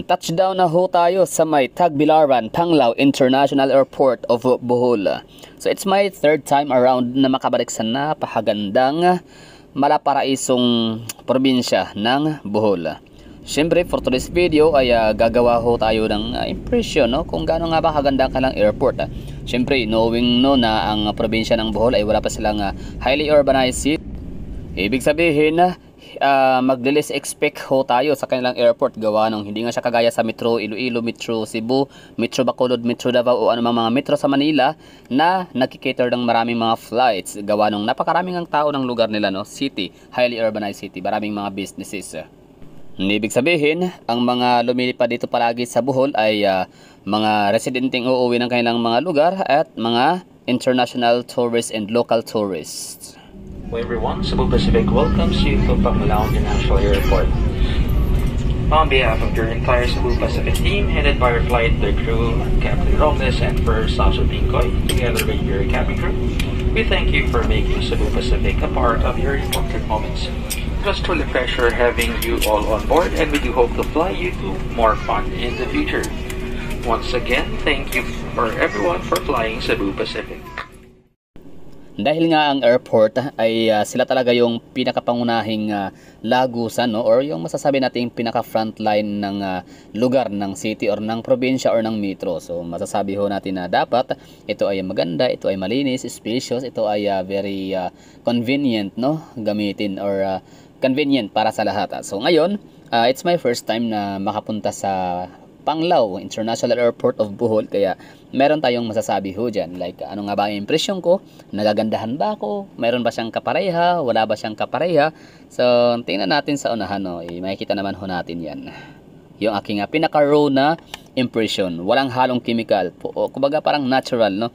Touchdown na ho tayo sa may Tagbilaran, Panglao International Airport of Bohol. So it's my third time around na makabalik sa napakagandang malaparaisong probinsya ng Bohol. Siyempre for today's video ay gagawa ho tayo ng impression, no? Kung gaano nga ba kaganda ka lang airport. Siyempre knowing na ang probinsya ng Bohol ay wala pa silang highly urbanized city. Ibig sabihin magle-less expect ho tayo sa kanilang airport gawa nung hindi nga siya kagaya sa Metro Iloilo, Metro Cebu, Metro Bacolod, Metro Davao o anumang mga metro sa Manila na nagkikater ng maraming mga flights gawa nung napakaraming ang tao ng lugar nila, no? City, highly urbanized city, maraming mga businesses. Ibig sabihin, ang mga lumilipad dito palagi sa Bohol ay mga residenteng uuwi ng kanilang mga lugar at mga international tourists and local tourists. Hello everyone, Cebu Pacific welcomes you to Panglao International Airport. On behalf of your entire Cebu Pacific team, headed by our flight crew, Captain Robles and First Officer Pinkoy, together with your cabin crew, we thank you for making Cebu Pacific a part of your important moments. It was truly a pleasure having you all on board, and we do hope to fly you to more fun in the future. Once again, thank you for everyone for flying Cebu Pacific. Dahil nga ang airport ay sila talaga yung pinakapangunahing lagusan, no? Or yung masasabi nating pinaka frontline ng lugar ng city or ng probinsya or ng metro. So masasabi ho natin na dapat ito ay maganda, ito ay malinis, spacious, ito ay very convenient, no? Gamitin or convenient para sa lahat. So ngayon, it's my first time na makapunta sa Panglao International Airport of Bohol, kaya meron tayong masasabi ho dyan. Like, ano nga ba ang impresyon ko? Nagagandahan ba ako? Meron ba siyang kapareha? Wala ba siyang kapareha? So, tingnan natin sa unahan, no? Makikita naman ho natin yan. Yung aking pinaka-raw na impression. Walang halong chemical. Kumbaga parang natural, no?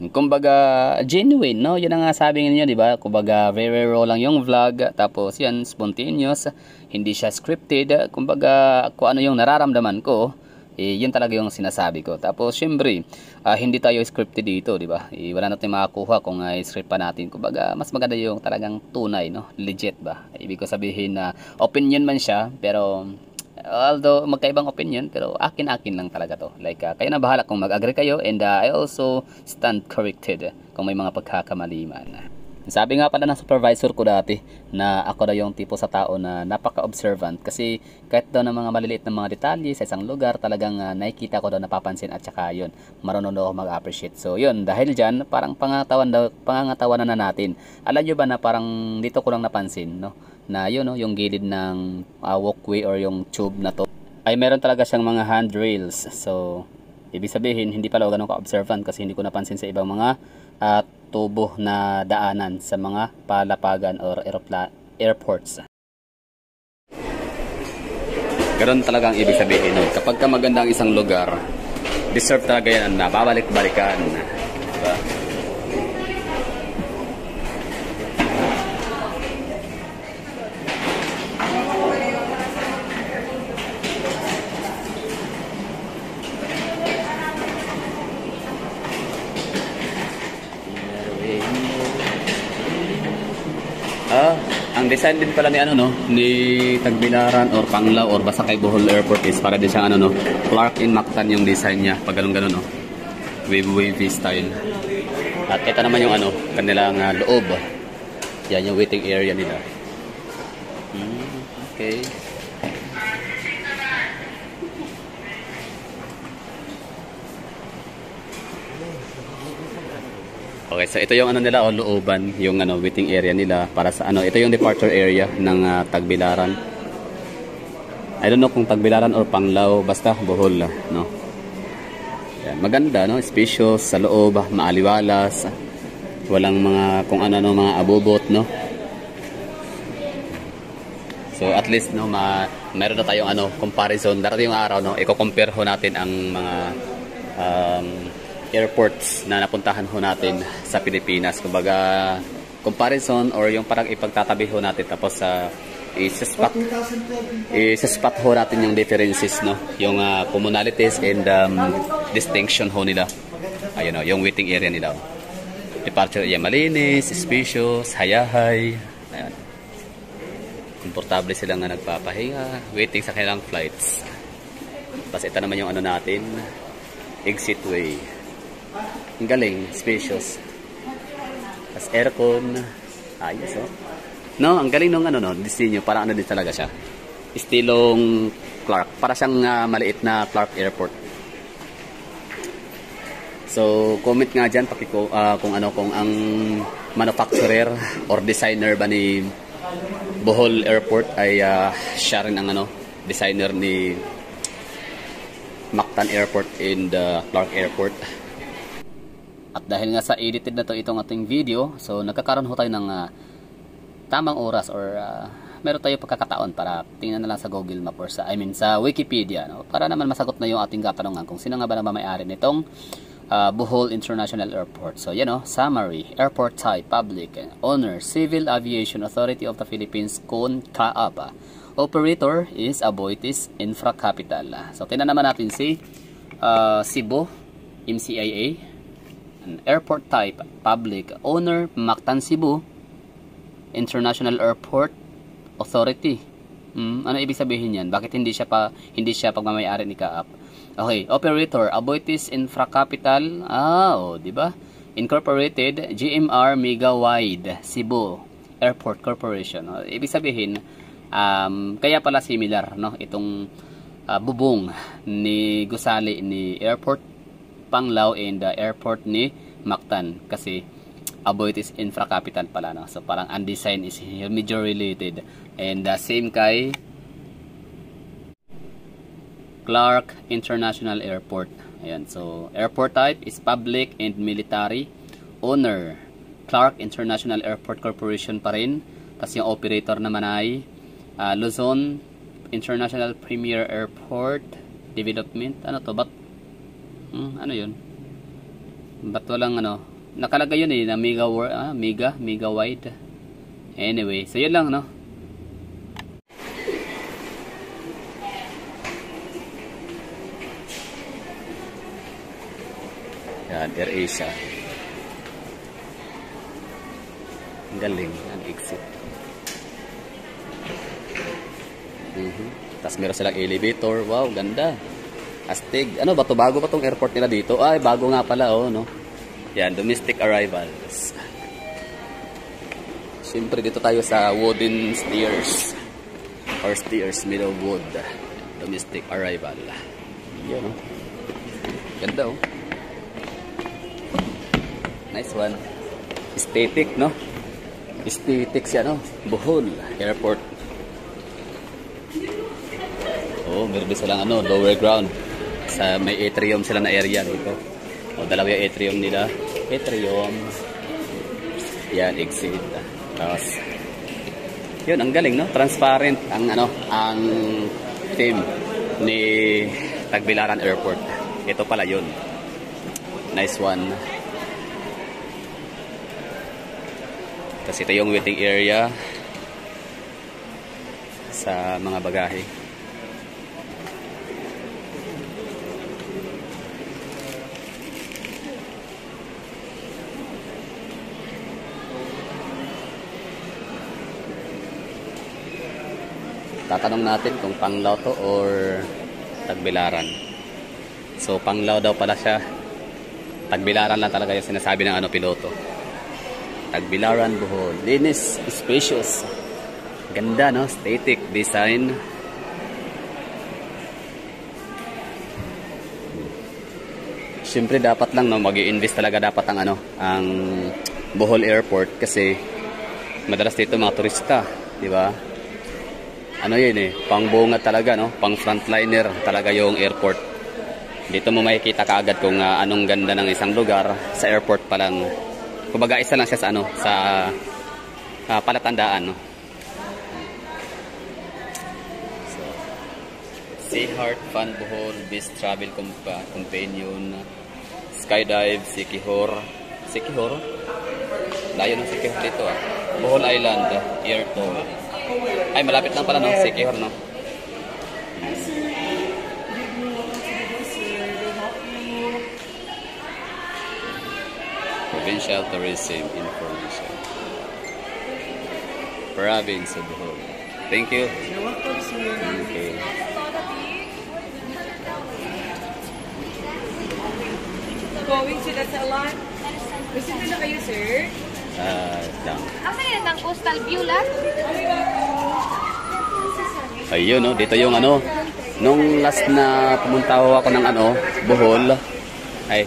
Kumbaga genuine, no? Yun ang nga sabi niyo, di ba? Kumbaga very raw lang yung vlog, tapos yan spontaneous, hindi siya scripted. Kumbaga kung ano yung nararamdaman ko, yun talaga yung sinasabi ko. Tapos syempre, hindi tayo scripted dito, di ba? Wala natin makakuha kung script pa natin. Kumbaga mas maganda yung talagang tunay, no? Legit ba? Ibig ko sabihin na opinion man siya, pero although magkaibang opinion, pero akin-akin lang talaga to. Like, kayo na bahala kung mag-agree kayo, and I also stand corrected kung may mga pagkakamali man. Sabi nga pala ng supervisor ko dati na ako daw yung tipo sa tao na napaka-observant, kasi kahit daw ng mga maliliit na mga detalye sa isang lugar, talagang nakikita ko daw, napapansin, at saka yun, marunong daw ako mag-appreciate. So yun, dahil dyan, parang pangangatawanan na natin. Alam nyo ba na parang dito ko lang napansin, no? Na yun, no, yung gilid ng walkway or yung tube na to ay meron talaga siyang mga handrails. So ibig sabihin hindi pala ako ganun ka-observant kasi hindi ko napansin sa ibang mga tubo na daanan sa mga palapagan or airports. Ganun talaga ang ibig sabihin, no? Kapag ka maganda ang isang lugar, deserve talaga yan na babalik-balikan, diba? Ang design din pala ni ni Tagbilaran or Panglao or basta kay Bohol Airport is para din siyang Clark in Mactan yung design niya, pag ganun, no? Wavy style. At ito naman yung kanilang loob. Yan yung waiting area nila. Okay. Okay, so ito yung nila looban, yung waiting area nila para sa ito yung departure area ng Tagbilaran. I don't know kung Tagbilaran or Panglao, basta Bohol, no. Yan, maganda, no, spacious sa loob, maaliwalas, walang mga kung ano mga abubot, no. So at least, no, meron na tayong comparison. Darating yung araw, no, i-compare ho natin ang mga airports na napuntahan ho natin sa Pilipinas. Kumbaga comparison or yung parang ipagtatabi ho natin, tapos isa-spot ho natin yung differences, no, yung commonalities and distinction ho nila. Ayun, yung waiting area nila. Departure area malinis, spacious, hayahay. Ayan. Komportable sila nga nagpapahinga, waiting sa kanilang flights. Tapos ito naman yung ano natin, exit way. Ang galing, spacious. Tapos aircon, ayos oh. No, ang galing nung ano no, disenyo, parang ano din talaga siya. Estilong Clark, para siyang maliit na Clark Airport. So, comment nga dyan kung ang manufacturer or designer ba ni Bohol Airport ay siya rin ang designer ni Mactan Airport and Clark Airport. At dahil nga sa edited na to itong ating video, so nagkakaroon ho tayo ng tamang oras or meron tayo pagkakataon para tingnan na lang sa Google Map or sa Wikipedia, no? Para naman masagot na yung ating katanungan kung sino nga ba na may-ari nitong Bohol International Airport. So yan o, summary, airport type, public, owner, Civil Aviation Authority of the Philippines, CONCAAP. Operator is Aboitiz Infra Capital. So tingnan naman natin si Cebu, MCIA. Airport type, public, owner, Mactan Cebu International Airport Authority. Ano ibig sabihin yan? Bakit hindi siya pagmamay-ari ni CAAP? Okay, operator, Aboitiz Infra Capital. Di ba? Incorporated, GMR Mega Wide Cebu Airport Corporation. Ibig sabihin, kaya pala similar, no? Itong bubong ni gusali ni Airport Panglao and the airport ni Mactan, kasi Aboitiz Infra Capital pala, no? So parang ang design is medyo related, and same kay Clark International Airport. Ayan, so airport type is public and military. Owner, Clark International Airport Corporation pa rin. Tapos yung operator naman ay Luzon International Premier Airport Development. Ano to? Ano yun? Ba't walang nakalagay yun na mega wide. Anyway, so yun lang, no? Yan, AirAsia. Ang galing, ang exit. Tapos meron silang elevator. Wow, ganda. Astig. Ano ba to? Bago pa tong airport nila dito? Ay, bago nga pala, no? Yan, domestic arrivals. Siyempre, dito tayo sa wooden stairs. Or stairs made of wood. Domestic arrival. Yan, no? Ganda, oh. Nice one. Aesthetic, no? Aesthetic siya, no? Bohol Airport. Oh, meron din silang lower ground. Sa may atrium sila na area dito. O, dalawa yung atrium nila. Atrium. Yan, exit. Tapos, yun, ang galing, no? Transparent ang theme ni Tagbilaran Airport. Ito pala yun. Nice one. Kasi ito yung waiting area sa mga bagahe. Tatanong natin kung Panglao to or Tagbilaran. So Panglao daw pala siya. Tagbilaran lang talaga yung sinasabi ng piloto. Tagbilaran, Bohol. Linis, spacious. Ganda, no? Aesthetic design. Siyempre dapat lang, no, mag-i-invest talaga dapat ang Bohol Airport, kasi madalas dito mga turista, di ba? Pangbunga talaga, no? Pang frontliner talaga yung airport. Dito mo makikita kaagad kung anong ganda ng isang lugar sa airport pa lang. Kumbaga isa lang siya sa palatandaan, no? So, Seaheart Fun Bohol Beach Travel Companion, Skydive Siquijor. Layo ng Siquijor dito, Bohol Island Air Tour. Ay, malapit lang pala, no? Siquijor, no? Provincial Tourism Information. Province of Bohol. Thank you. You're welcome, sir. Okay. going to the salon? Gusto na kayo, sir? Lang. Asa yan ang coastal view lang? Ayun, no? Dito yung ano, nung last na pumunta ako ng ano, Bohol, ay,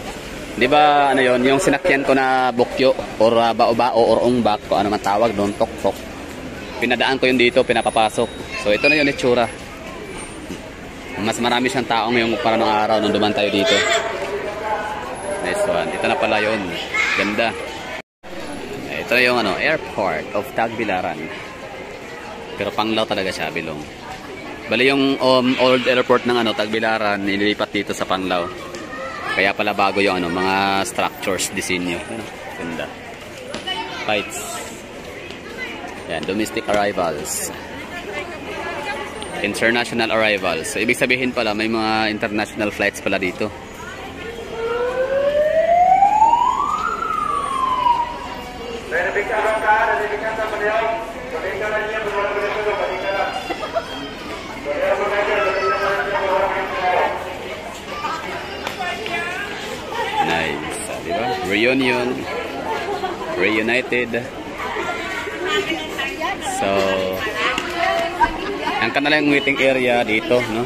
di ba ano yun, yung sinakyan ko na bukyo, or bao-bao, or ungbak, kung ano man tawag doon, tok-tok. Pinadaan ko yun dito, pinapapasok. So ito na yun itsura. Mas marami siyang tao ngayong para ng araw nung duman tayo dito. Nice one. Ito na pala yun. Ganda. Ito na yung ano, airport of Tagbilaran. Pero Panglao talaga siya, Bilong. Bali yung old airport ng ano, Tagbilaran, nililipat dito sa Panglao. Kaya pala bago yung ano, mga structures, disenyo. Ano? Ganda. Flights. Yan, domestic arrivals. International arrivals. So, ibig sabihin pala, may mga international flights pala dito. Nice. Diba? Reunion. Reunited. So, ang kanilang waiting area dito, no?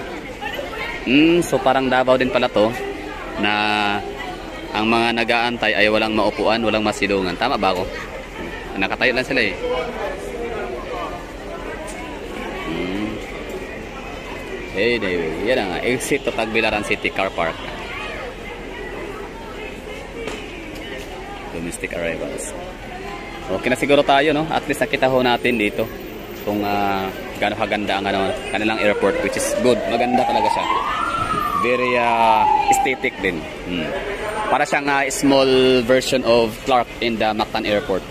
So parang Davao din pala to, na ang mga nag-aantay ay walang maupuan, walang masilungan. Tama ba ako? Nakatayo lang sila eh. Anyway, yan nga. Exit to Tagbilaran City Car Park. Domestic arrivals. Okay na siguro tayo, no? At least nakita ho natin dito kung gaano kaganda ang ano, kanilang airport, which is good. Maganda talaga siya. Very aesthetic din. Para siyang small version of Clark in the Mactan Airport.